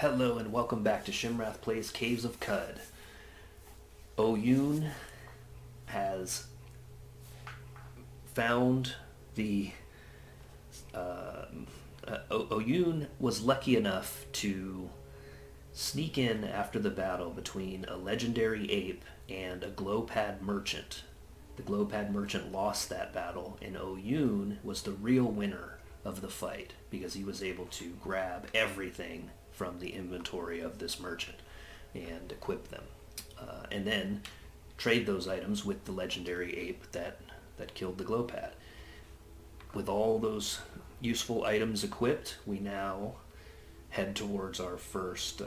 Hello and welcome back to Shimrath Plays Caves of Qud. Oyuun has found the... Oyuun was lucky enough to sneak in after the battle between a legendary ape and a glowpad merchant. The glowpad merchant lost that battle, and Oyuun was the real winner of the fight because he was able to grab everything from the inventory of this merchant and equip them, and then trade those items with the legendary ape that killed the glowpad. With all those useful items equipped, we now head towards our first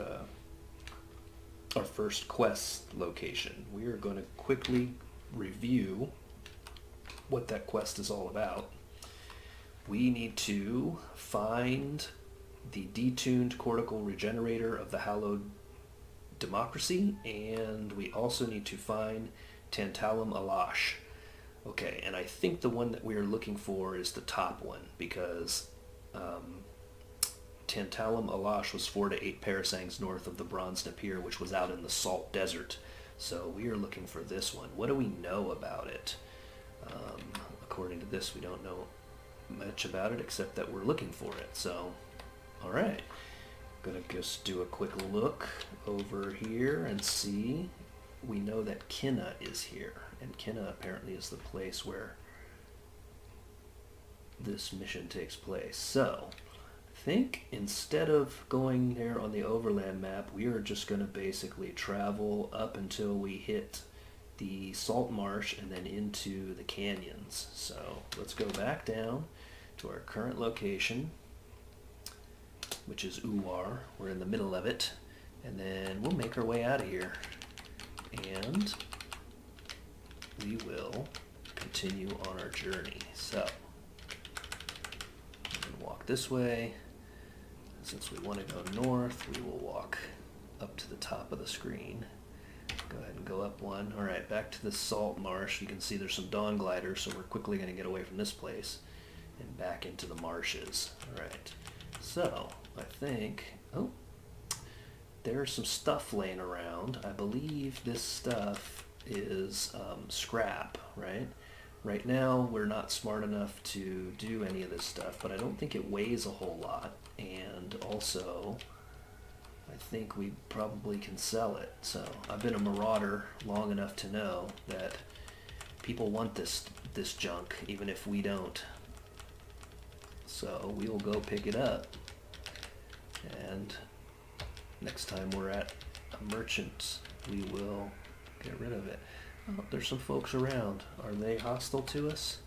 quest location. We are going to quickly review what that quest is all about. We need to find the detuned cortical regenerator of the hallowed democracy, and we also need to find Tantalum Alash. Okay, and I think the one that we are looking for is the top one, because Tantalum Alash was 4 to 8 parasangs north of the Bronze Napier, which was out in the Salt Desert. So we are looking for this one. What do we know about it? According to this, we don't know much about it except that we're looking for it. So, all right. Gonna just do a quick look over here and see. We know that Kinna is here, and Kinna apparently is the place where this mission takes place. So, I think instead of going there on the overland map, we are just going to basically travel up until we hit the salt marsh and then into the canyons. So let's go back down to our current location, which is Uwar. We're in the middle of it, and then we'll make our way out of here, and we will continue on our journey. So we're going to walk this way. Since we want to go north, we will walk up to the top of the screen. Go ahead and go up one. All right, back to the salt marsh. You can see there's some dawn gliders, so we're quickly going to get away from this place and back into the marshes. All right, so I think, oh, there's some stuff laying around. I believe this stuff is scrap, right? Right now, we're not smart enough to do any of this stuff, but I don't think it weighs a whole lot. And also, I think we probably can sell it. So I've been a marauder long enough to know that people want this junk, even if we don't. So we will go pick it up, and next time we're at a merchant, we will get rid of it. Oh, there's some folks around. Are they hostile to us?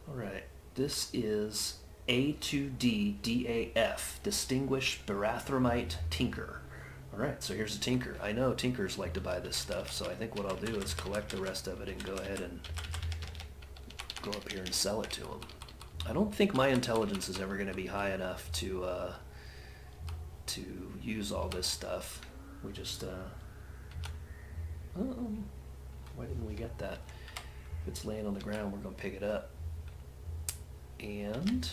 All right, this is A2D DAF, Distinguished Barathramite Tinker. All right, so here's a tinker. I know tinkers like to buy this stuff, so I think what I'll do is collect the rest of it and go ahead and go up here and sell it to them. I don't think my intelligence is ever going to be high enough to use all this stuff. We just why didn't we get that? If it's laying on the ground, we're going to pick it up. And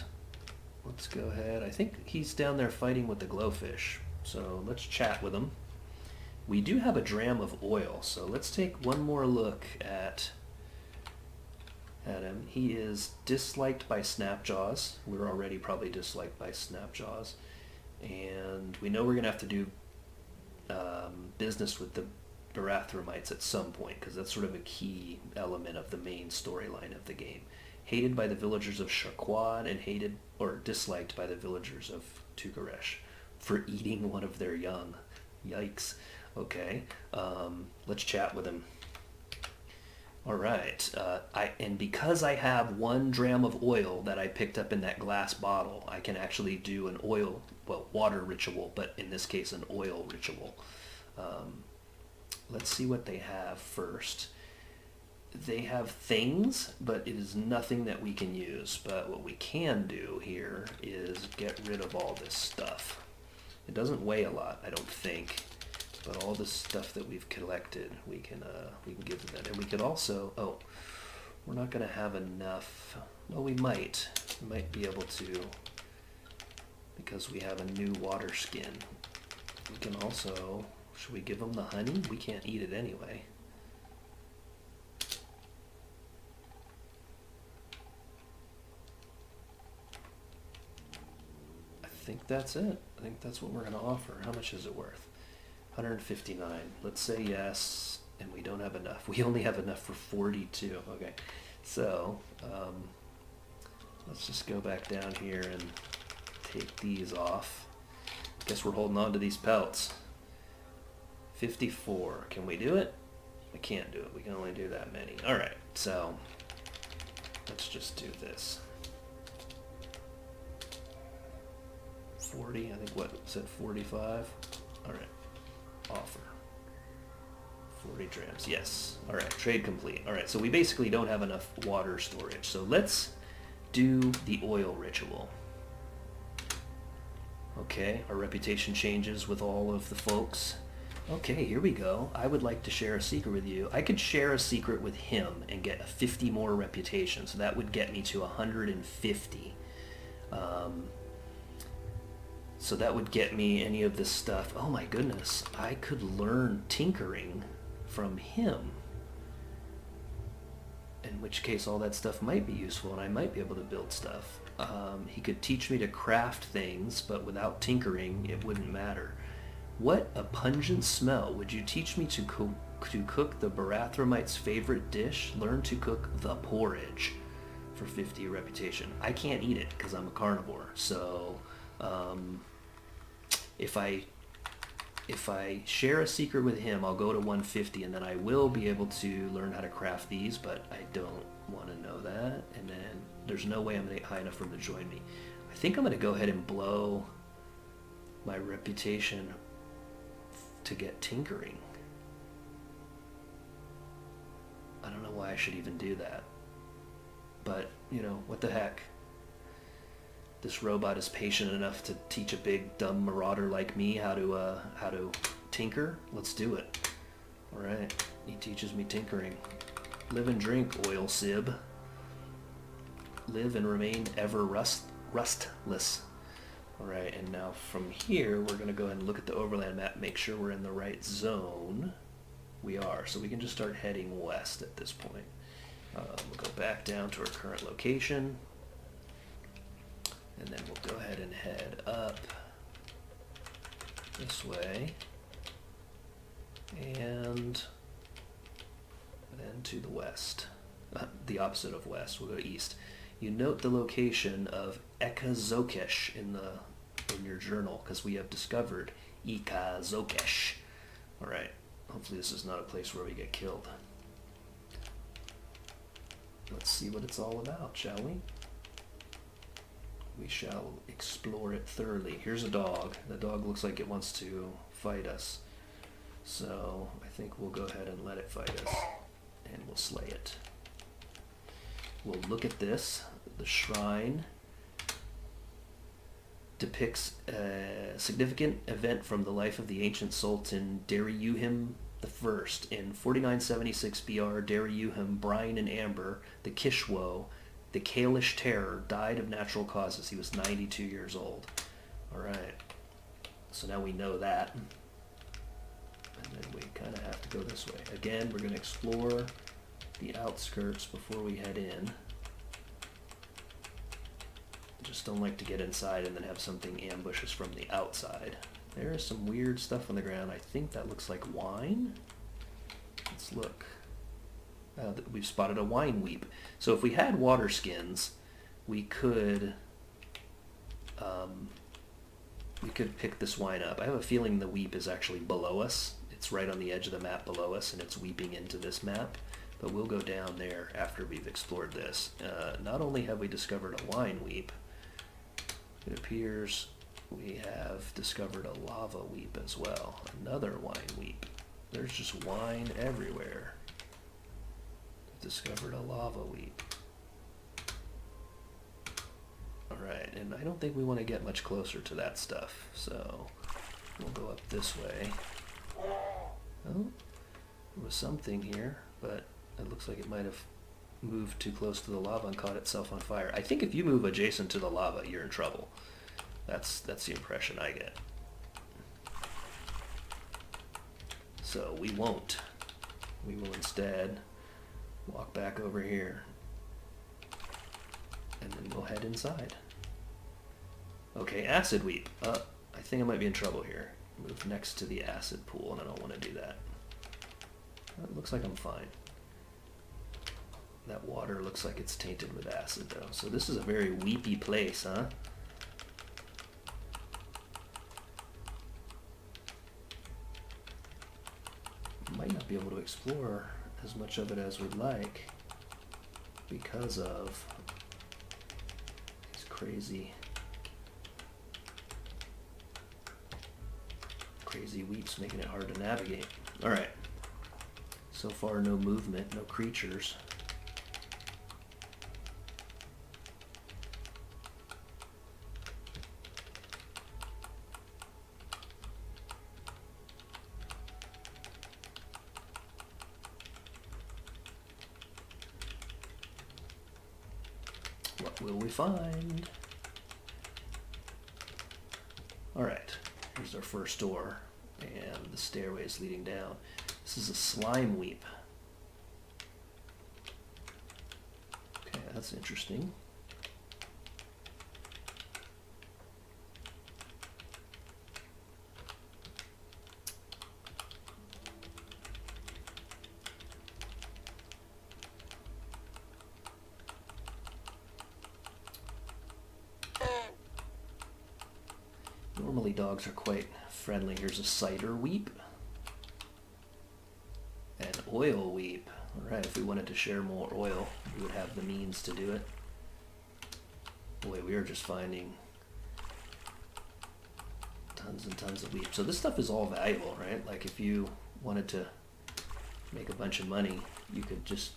let's go ahead. I think he's down there fighting with the glowfish, so let's chat with him. We do have a dram of oil, so let's take one more look at him. He is disliked by Snapjaws. We're already probably disliked by Snapjaws. And we know we're going to have to do business with the Barathramites at some point, because that's sort of a key element of the main storyline of the game. Hated by the villagers of Qud and hated or disliked by the villagers of Tukaresh for eating one of their young. Yikes. Okay, let's chat with him. All right, and because I have 1 dram of oil that I picked up in that glass bottle, I can actually do an water ritual, but in this case an oil ritual. Let's see what they have first. They have things, but it is nothing that we can use. But what we can do here is get rid of all this stuff. It doesn't weigh a lot, I don't think. But all this stuff that we've collected, we can give them that. And we could also, we're not going to have enough. Well, we might be able to, because we have a new water skin. We can also, should we give them the honey? We can't eat it anyway. I think that's it. I think that's what we're going to offer. How much is it worth? 159. Let's say yes, and we don't have enough. We only have enough for 42. Okay, so let's just go back down here and take these off. Guess we're holding on to these pelts. 54. Can we do it? We can't do it. We can only do that many. All right, so let's just do this. 40, I think what said 45. All right, offer 40 drams. Yes. All right, trade complete. All right, so we basically don't have enough water storage, so let's do the oil ritual. Okay, our reputation changes with all of the folks. Okay, here we go. I would like to share a secret with you. I could share a secret with him and get a 50 more reputation, so that would get me to 150. So that would get me any of this stuff. Oh my goodness, I could learn tinkering from him. In which case all that stuff might be useful and I might be able to build stuff. He could teach me to craft things, but without tinkering it wouldn't matter. What a pungent smell. Would you teach me to cook the Barathramite's favorite dish? Learn to cook the porridge for 50 reputation. I can't eat it because I'm a carnivore, so if I share a secret with him, I'll go to 150, and then I will be able to learn how to craft these, but I don't want to know that, and then there's no way I'm going to get high enough for him to join me. I think I'm going to go ahead and blow my reputation to get tinkering. I don't know why I should even do that, but, you know, what the heck. This robot is patient enough to teach a big dumb marauder like me how to tinker. Let's do it. All right, he teaches me tinkering. Live and drink, oil sib. Live and remain ever rustless. All right, and now from here we're going to go ahead and look at the overland map, make sure we're in the right zone. We are, so we can just start heading west at this point. We'll go back down to our current location. And then we'll go ahead and head up this way and then to the west, the opposite of west. We'll go east. You note the location of Ekazokesh in your journal because we have discovered Ekazokesh. All right. Hopefully this is not a place where we get killed. Let's see what it's all about, shall we? We shall explore it thoroughly. Here's a dog. The dog looks like it wants to fight us. So I think we'll go ahead and let it fight us. And we'll slay it. We'll look at this. The shrine depicts a significant event from the life of the ancient Sultan Dariuhim I. In 4976 BR, Dariuhim, Brine and Amber, the Kishwo, the Kalish Terror, died of natural causes. He was 92 years old. All right. So now we know that. And then we kind of have to go this way. Again, we're going to explore the outskirts before we head in. Just don't like to get inside and then have something ambush us from the outside. There is some weird stuff on the ground. I think that looks like wine. Let's look. We've spotted a wine weep. So if we had water skins, we could pick this wine up. I have a feeling the weep is actually below us. It's right on the edge of the map below us, and it's weeping into this map. But we'll go down there after we've explored this. Not only have we discovered a wine weep, it appears we have discovered a lava weep as well. Another wine weep. There's just wine everywhere. Discovered a lava weep. Alright, and I don't think we want to get much closer to that stuff, so we'll go up this way. Oh, there was something here, but it looks like it might have moved too close to the lava and caught itself on fire. I think if you move adjacent to the lava, you're in trouble. That's the impression I get. So we won't. We will instead walk back over here. And then we'll head inside. Okay, acid weep. I think I might be in trouble here. Move next to the acid pool, and I don't want to do that. It looks like I'm fine. That water looks like it's tainted with acid, though. So this is a very weepy place, huh? Might not be able to explore as much of it as we'd like because of these crazy weeps making it hard to navigate. Alright. So far no movement, no creatures. What will we find? Alright, here's our first door, and the stairways leading down. This is a slime weep. Okay, that's interesting. Normally dogs are quite friendly. Here's a cider weep. An oil weep. Alright, if we wanted to share more oil, we would have the means to do it. Boy, we are just finding tons and tons of weep. So this stuff is all valuable, right? Like if you wanted to make a bunch of money, you could just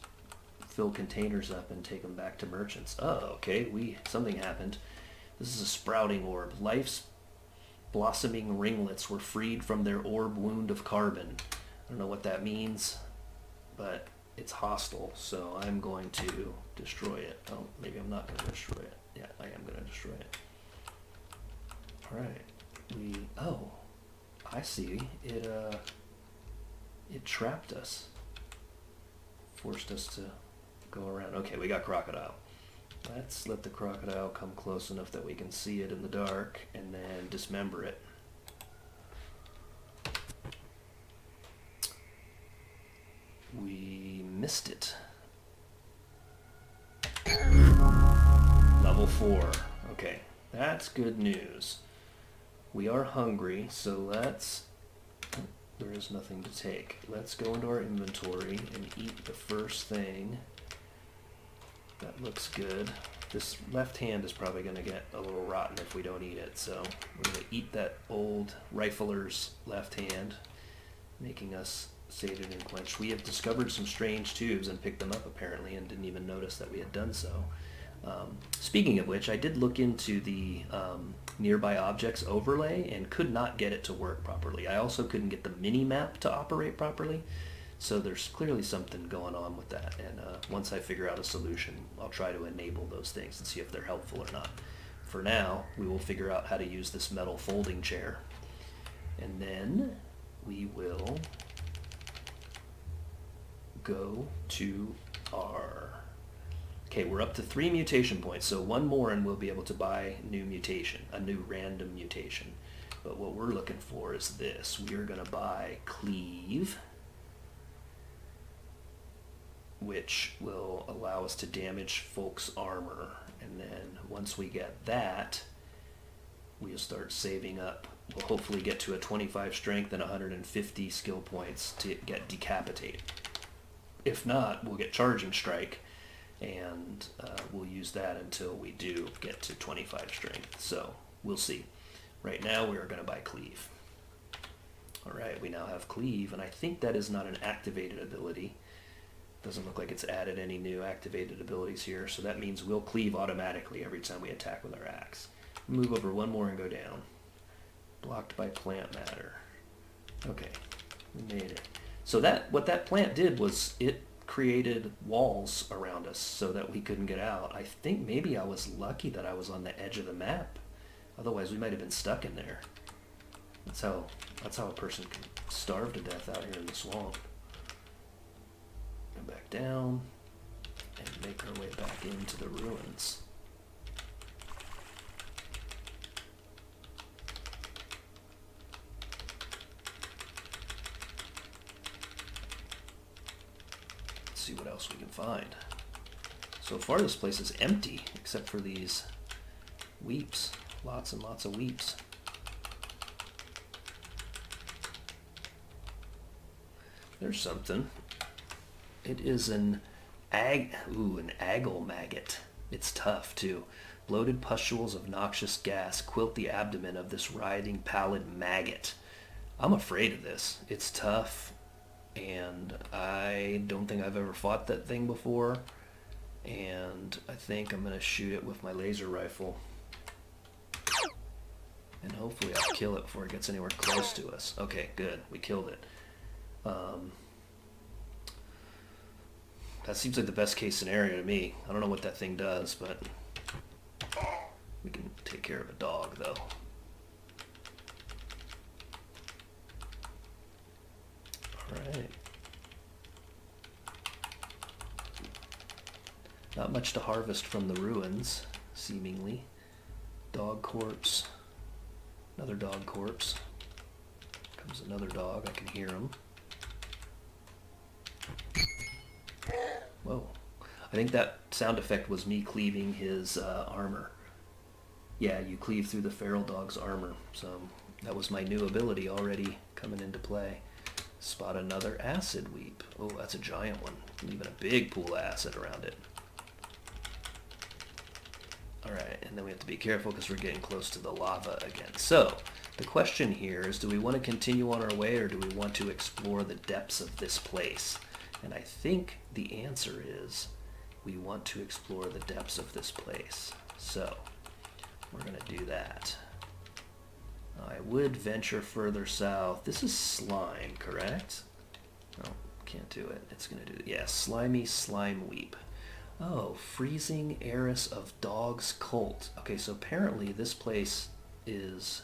fill containers up and take them back to merchants. Oh, okay, something happened. This is a sprouting orb. Life's blossoming ringlets were freed from their orb wound of carbon. I don't know what that means, but it's hostile, so I'm going to destroy it. Oh, maybe I'm not going to destroy it. Yeah, I am going to destroy it. Alright. Oh, I see. It trapped us. Forced us to go around. Okay, we got crocodile. Let's let the crocodile come close enough that we can see it in the dark and then dismember it. We missed it. Level 4. Okay, that's good news. We are hungry, so let's... There is nothing to take. Let's go into our inventory and eat the first thing. That looks good. This left hand is probably going to get a little rotten if we don't eat it, so we're going to eat that old rifler's left hand, making us sated and quenched. We have discovered some strange tubes and picked them up apparently and didn't even notice that we had done so. Speaking of which, I did look into the nearby objects overlay and could not get it to work properly. I also couldn't get the mini-map to operate properly. So there's clearly something going on with that, and once I figure out a solution, I'll try to enable those things and see if they're helpful or not. For now, we will figure out how to use this metal folding chair, and then we will go to our... Okay, we're up to 3 mutation points, so one more and we'll be able to buy new mutation, a new random mutation. But what we're looking for is this. We are going to buy Cleave, which will allow us to damage folks' armor. And then once we get that, we'll start saving up. We'll hopefully get to a 25 strength and 150 skill points to get Decapitate. If not, we'll get Charging Strike, and we'll use that until we do get to 25 strength. So we'll see. Right now we are going to buy Cleave. Alright, we now have Cleave, and I think that is not an activated ability. Doesn't look like it's added any new activated abilities here, so that means we'll cleave automatically every time we attack with our axe. Move over one more and go down. Blocked by plant matter. Okay, we made it. So what that plant did was it created walls around us so that we couldn't get out. I think maybe I was lucky that I was on the edge of the map. Otherwise we might have been stuck in there. That's how That's how a person can starve to death out here in the swamp. Go back down and make our way back into the ruins. Let's see what else we can find. So far this place is empty, except for these weeps. Lots and lots of weeps. There's something. It is an aggle maggot. It's tough too. Bloated pustules of noxious gas quilt the abdomen of this writhing pallid maggot. I'm afraid of this. It's tough, and I don't think I've ever fought that thing before. And I think I'm going to shoot it with my laser rifle. And hopefully I'll kill it before it gets anywhere close to us. Okay, good. We killed it. That seems like the best case scenario to me. I don't know what that thing does, but we can take care of a dog, though. Alright. Not much to harvest from the ruins, seemingly. Dog corpse. Another dog corpse. Comes another dog. I can hear him. Whoa. I think that sound effect was me cleaving his armor. Yeah, you cleave through the feral dog's armor. So that was my new ability already coming into play. Spot another acid weep. Oh, that's a giant one. Leaving a big pool of acid around it. Alright, and then we have to be careful because we're getting close to the lava again. So, the question here is, do we want to continue on our way, or do we want to explore the depths of this place? And I think the answer is, we want to explore the depths of this place. So, we're going to do that. I would venture further south. This is slime, correct? Oh, can't do it. It's going to do it. Yeah, slimy slime weep. Oh, freezing heiress of dog's cult. Okay, so apparently this place is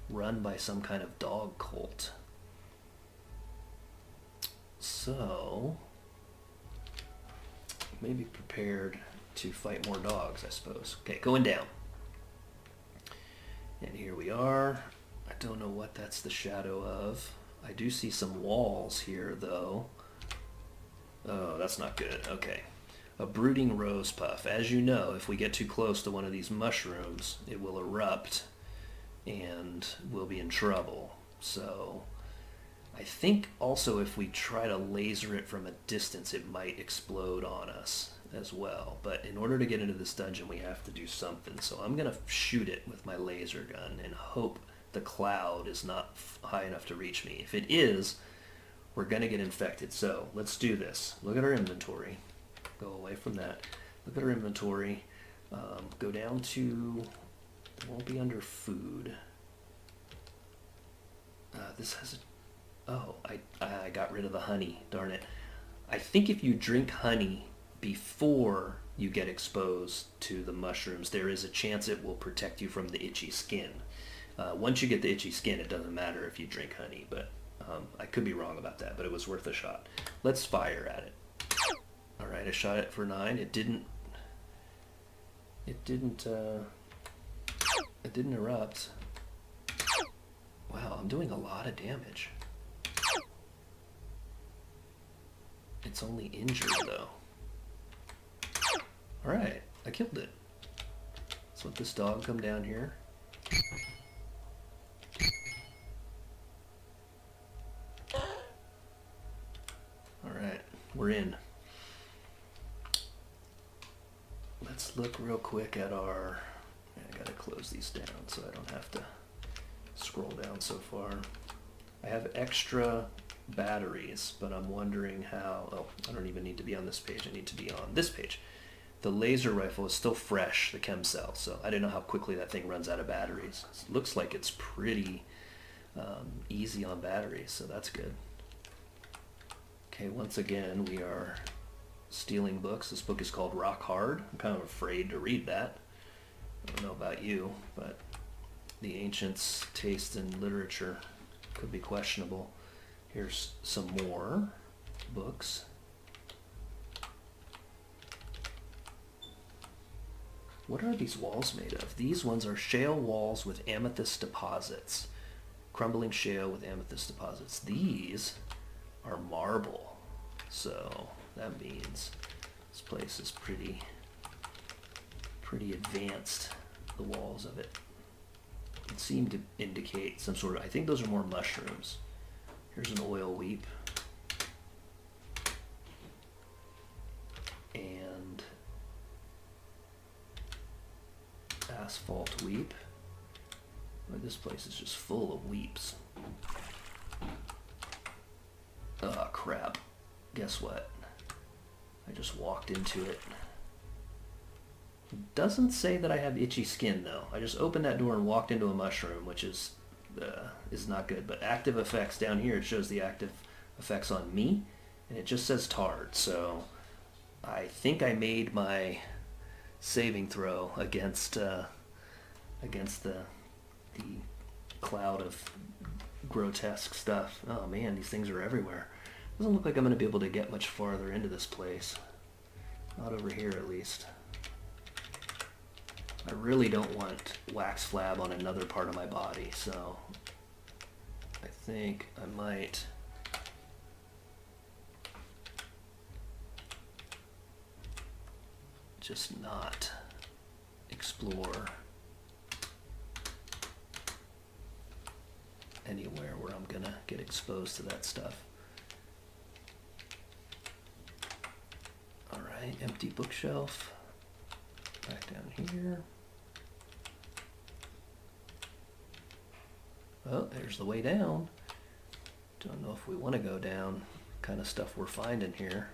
run by some kind of dog cult. So, maybe prepared to fight more dogs, I suppose. Okay, going down. And here we are. I don't know what that's the shadow of. I do see some walls here, though. Oh, that's not good. Okay. A brooding rose puff. As you know, if we get too close to one of these mushrooms, it will erupt and we'll be in trouble. So I think also if we try to laser it from a distance, it might explode on us as well. But in order to get into this dungeon, we have to do something. So I'm going to shoot it with my laser gun and hope the cloud is not high enough to reach me. If it is, we're going to get infected. So let's do this. Look at our inventory. Go away from that. Look at our inventory. Go down to, it won't be under food. This has a, oh, I got rid of the honey, darn it. I think if you drink honey before you get exposed to the mushrooms, there is a chance it will protect you from the itchy skin. Once you get the itchy skin, it doesn't matter if you drink honey, but I could be wrong about that, but it was worth a shot. Let's fire at it. Alright, I shot it for 9. It didn't erupt. Wow, I'm doing a lot of damage. It's only injured, though. Alright, I killed it. Let's let this dog come down here. Alright, we're in. Let's look real quick at our... I gotta close these down so I don't have to scroll down so far. I have extra batteries, but I'm wondering how... Oh, I don't even need to be on this page. I need to be on this page. The laser rifle is still fresh, the chem cell, so I didn't know how quickly that thing runs out of batteries. It looks like it's pretty easy on batteries, so that's good. Okay, once again, we are stealing books. This book is called Rock Hard. I'm kind of afraid to read that. I don't know about you, but the ancients' taste in literature Could be questionable. Here's some more books. What are these walls made of? These ones are shale walls with amethyst deposits. Crumbling shale with amethyst deposits. These are marble. So that means this place is pretty advanced, the walls of it. It seemed to indicate some sort of, I think those are more mushrooms. Here's an oil weep. And asphalt weep. But this place is just full of weeps. Oh crap. Guess what? I just walked into it. It doesn't say that I have itchy skin though. I just opened that door and walked into a mushroom, which is not good. But active effects down here, it shows the active effects on me, and it just says tarred. So I think I made my saving throw against the cloud of grotesque stuff. Oh man, these things are everywhere. Doesn't look like I'm going to be able to get much farther into this place. Not over here at least. I really don't want wax flab on another part of my body, so I think I might just not explore anywhere where I'm gonna get exposed to that stuff. Alright, empty bookshelf. Back down here. Oh, there's the way down. Don't know if we want to go down. What kind of stuff we're finding here.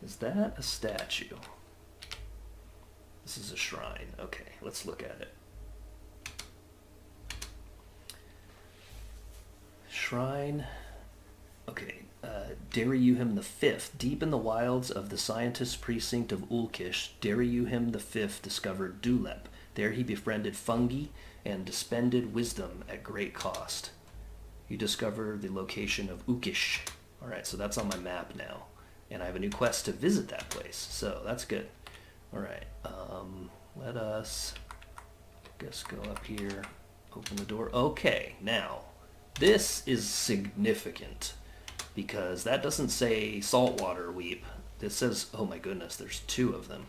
Is that a statue? This is a shrine. Okay, let's look at it. Shrine. Okay, Dariuhim V. Deep in the wilds of the scientist's precinct of Ulkish, Dariuhim V discovered Dulep. There he befriended fungi and dispended wisdom at great cost. You discover the location of Ukish. Alright, so that's on my map now. And I have a new quest to visit that place, so that's good. Alright, let us, I guess, go up here, open the door. Okay, now, this is significant, because that doesn't say saltwater weep. This says, oh my goodness, there's two of them.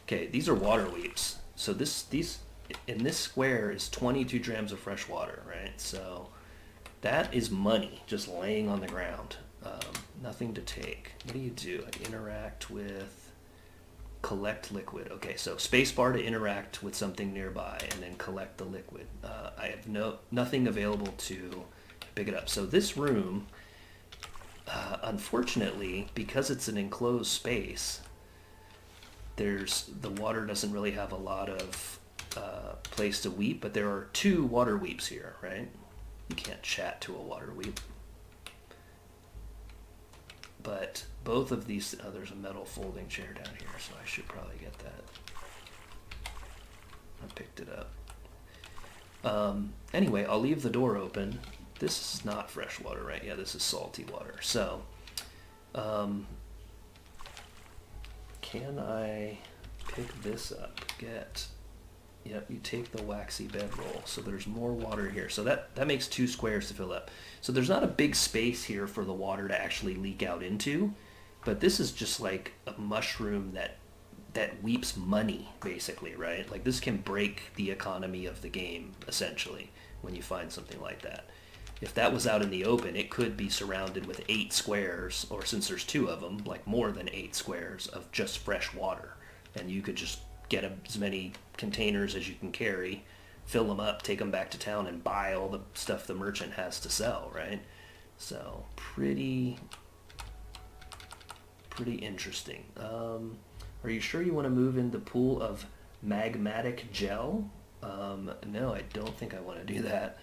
Okay, these are water weeps. So these in this square is 22 drams of fresh water, right? So that is money just laying on the ground. Nothing to take. What do you do? I interact with collect liquid. Okay, so spacebar to interact with something nearby and then collect the liquid. I have nothing available to pick it up. So this room, unfortunately, because it's an enclosed space, the water doesn't really have a lot of place to weep, but there are two water weeps here, right? You can't chat to a water weep. But both of these, there's a metal folding chair down here, so I should probably get that. I picked it up. Anyway, I'll leave the door open. This is not fresh water, right? Yeah, this is salty water. So, can I pick this up? Yep, you take the waxy bedroll. So there's more water here. So that makes 2 squares to fill up. So there's not a big space here for the water to actually leak out into, but this is just like a mushroom that weeps money, basically, right? Like this can break the economy of the game, essentially, when you find something like that. If that was out in the open, it could be surrounded with 8 squares, or since there's 2 of them, like more than 8 squares of just fresh water. And you could just get as many containers as you can carry, fill them up, take them back to town, and buy all the stuff the merchant has to sell, right? So, pretty interesting. Are you sure you want to move in the pool of magmatic gel? No, I don't think I want to do that.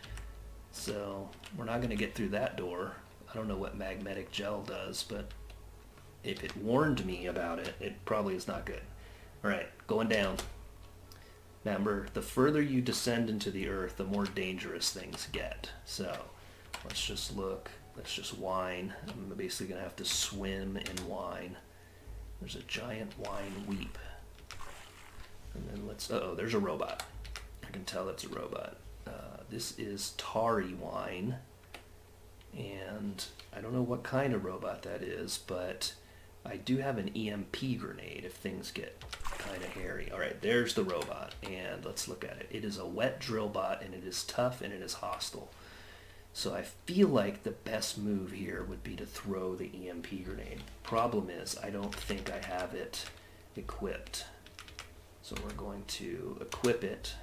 So, we're not going to get through that door. I don't know what magmatic gel does, but if it warned me about it, it probably is not good. Alright, going down. Remember, the further you descend into the earth, the more dangerous things get. So, let's just look. Let's just whine. I'm basically going to have to swim in wine. There's a giant wine weep. And then let's... Uh-oh, there's a robot. I can tell it's a robot. This is Tari wine. And I don't know what kind of robot that is, but I do have an EMP grenade if things get kind of hairy. All right, there's the robot, and let's look at it. It is a wet drill bot, and it is tough, and it is hostile. So I feel like the best move here would be to throw the EMP grenade. Problem is, I don't think I have it equipped. So we're going to equip it.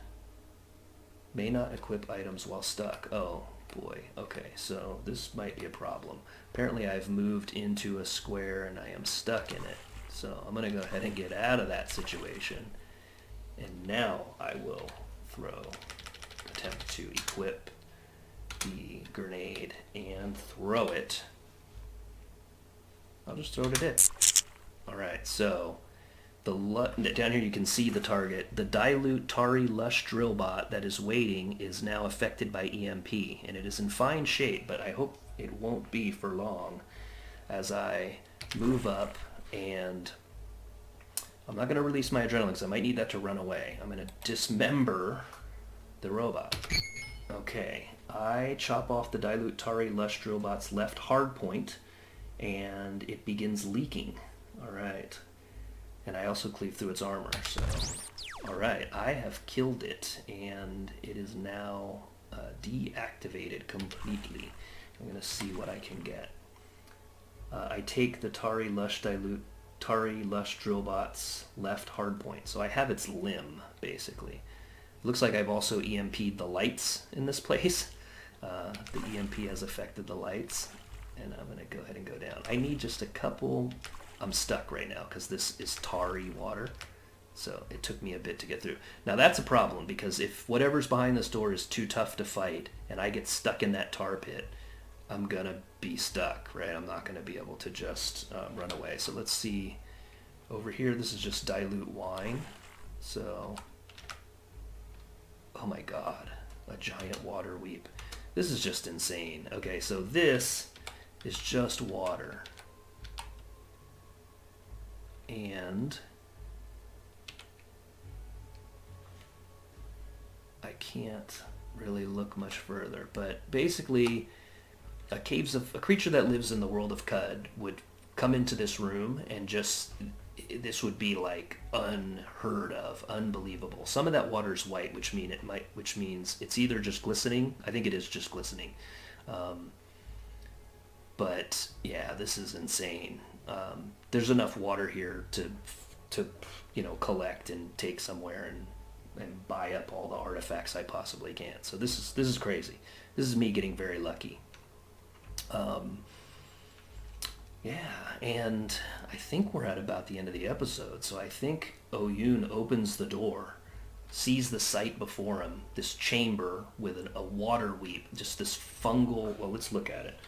May not equip items while stuck. Oh boy, okay, so this might be a problem. Apparently I've moved into a square and I am stuck in it. So I'm gonna go ahead and get out of that situation. And now I will attempt to equip the grenade and throw it. I'll just throw it at it. Alright, so down here you can see the target. The dilute Tari Lush drill bot that is waiting is now affected by EMP, and it is in fine shape, but I hope it won't be for long as I move up, and I'm not going to release my adrenaline because I might need that to run away. I'm going to dismember the robot. Okay, I chop off the dilute Tari Lush drill bot's left hard point, and it begins leaking. Alright. And I also cleave through its armor, so... Alright, I have killed it, and it is now deactivated completely. I'm going to see what I can get. I take the Tari Lush Drillbot's left hardpoint, so I have its limb, basically. It looks like I've also EMP'd the lights in this place. The EMP has affected the lights, and I'm going to go ahead and go down. I need just a couple... I'm stuck right now because this is Tari water, so it took me a bit to get through. Now that's a problem because if whatever's behind this door is too tough to fight and I get stuck in that tar pit, I'm gonna be stuck, right? I'm not gonna be able to just run away. So let's see over here. This is just dilute wine. So, oh my God, a giant water weep. This is just insane. Okay, so this is just water. And I can't really look much further, but basically a creature that lives in the world of Qud would come into this room and just, this would be like unheard of, unbelievable. Some of that water is white, which means it's either just glistening. I think it is just glistening. But yeah, this is insane. There's enough water here to collect and take somewhere and buy up all the artifacts I possibly can. So this is crazy. This is me getting very lucky. Yeah, and I think we're at about the end of the episode. So I think Oyuun opens the door, sees the sight before him, this chamber with a water weep, just this fungal, well, let's look at it.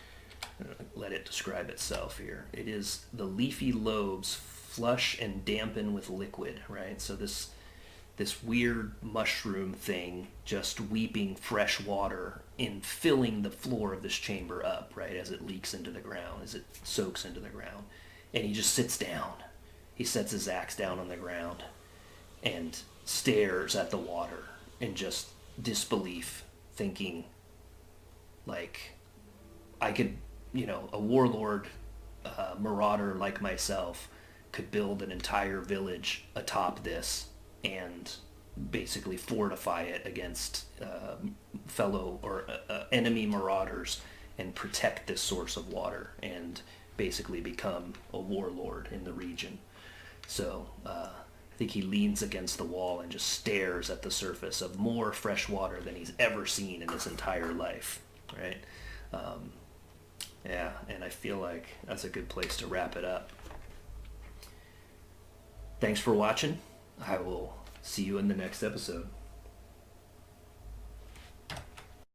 Let it describe itself here. It is the leafy lobes flush and dampen with liquid, right? So this weird mushroom thing just weeping fresh water and filling the floor of this chamber up, right, as it leaks into the ground, as it soaks into the ground. And he just sits down. He sets his axe down on the ground and stares at the water in just disbelief, thinking, like, I could... a warlord, marauder like myself could build an entire village atop this and basically fortify it against fellow or enemy marauders and protect this source of water and basically become a warlord in the region. So I think he leans against the wall and just stares at the surface of more fresh water than he's ever seen in his entire life, right? Yeah, and I feel like that's a good place to wrap it up. Thanks for watching. I will see you in the next episode.